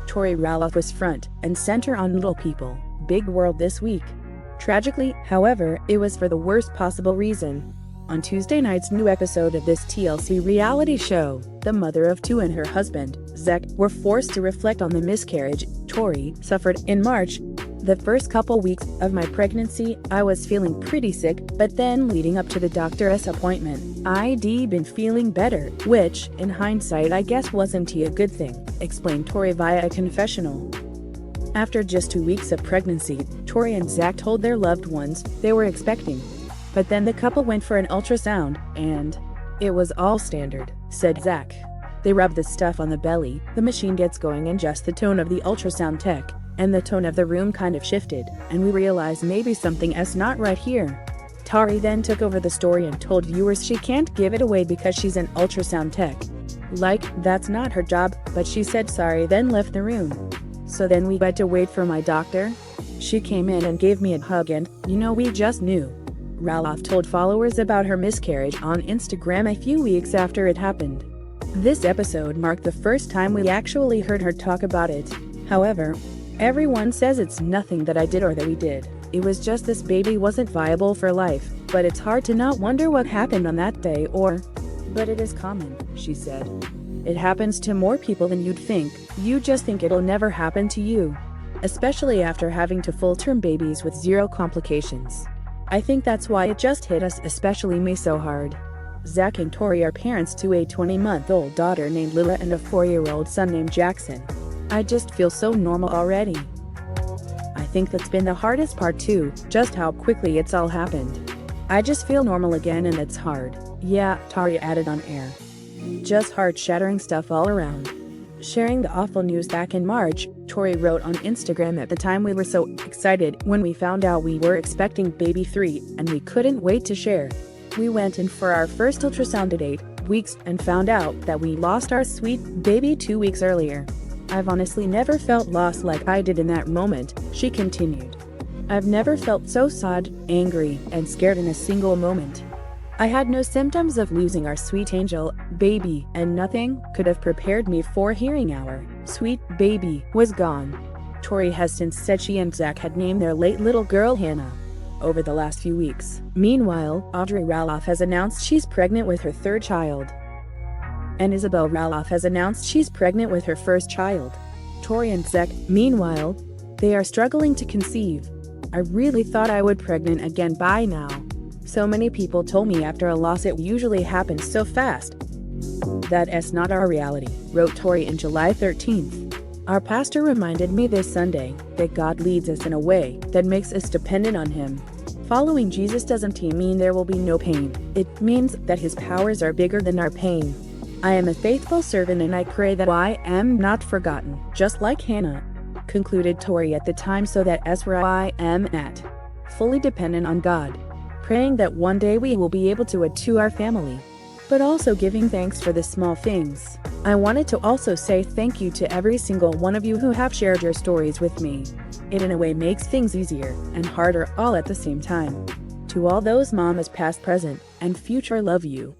Tori Roloff was front and center on Little People, Big World this week. Tragically, however, it was for the worst possible reason. On Tuesday night's new episode of this TLC reality show, the mother of two and her husband, Zach, were forced to reflect on the miscarriage Tori suffered in March. The first couple weeks of my pregnancy, I was feeling pretty sick, but then leading up to the doctor's appointment, I'd been feeling better, which, in hindsight I guess wasn't a good thing, explained Tori via a confessional. After just 2 weeks of pregnancy, Tori and Zach told their loved ones they were expecting. But then the couple went for an ultrasound, and it was all standard, said Zach. They rub the stuff on the belly, the machine gets going, and just the tone of the ultrasound tech and the tone of the room kind of shifted, and we realized maybe something's not right here. Tori then took over the story and told viewers she can't give it away because she's an ultrasound tech. Like, that's not her job, but she said sorry then left the room. So then we had to wait for my doctor. She came in and gave me a hug and, we just knew. Roloff told followers about her miscarriage on Instagram a few weeks after it happened. This episode marked the first time we actually heard her talk about it. However, everyone says it's nothing that I did or that we did. It was just this baby wasn't viable for life, but it's hard to not wonder what happened on that day but it is common, she said. It happens to more people than you'd think. You just think it'll never happen to you. Especially after having two full-term babies with zero complications. I think that's why it just hit us, especially me, so hard. Zach and Tori are parents to a 20-month-old daughter named Lila and a 4-year-old son named Jackson. I just feel so normal already. I think that's been the hardest part too, just how quickly it's all happened. I just feel normal again and it's hard. Yeah, Tori added on air. Just heart-shattering stuff all around. Sharing the awful news back in March, Tori wrote on Instagram, at the time we were so excited when we found out we were expecting baby 3 and we couldn't wait to share. We went in for our first ultrasound at 8 weeks and found out that we lost our sweet baby 2 weeks earlier. I've honestly never felt lost like I did in that moment, she continued. I've never felt so sad, angry, and scared in a single moment. I had no symptoms of losing our sweet angel baby, and nothing could have prepared me for hearing our sweet baby was gone. Tori has since said she and Zach had named their late little girl Hannah over the last few weeks. Meanwhile, Tori Roloff has announced she's pregnant with her third child. And Isabel Roloff has announced she's pregnant with her first child. Tori and Zach, meanwhile, they are struggling to conceive. I really thought I would pregnant again by now. So many people told me after a loss it usually happens so fast. That's not our reality, wrote Tori on July 13th. Our pastor reminded me this Sunday that God leads us in a way that makes us dependent on Him. Following Jesus doesn't mean there will be no pain. It means that His powers are bigger than our pain. I am a faithful servant and I pray that I am not forgotten, just like Hannah, concluded Tori at the time, so that as where I am at, fully dependent on God, praying that one day we will be able to add to our family, but also giving thanks for the small things. I wanted to also say thank you to every single one of you who have shared your stories with me. It in a way makes things easier and harder all at the same time. To all those mamas past, present, and future, love you.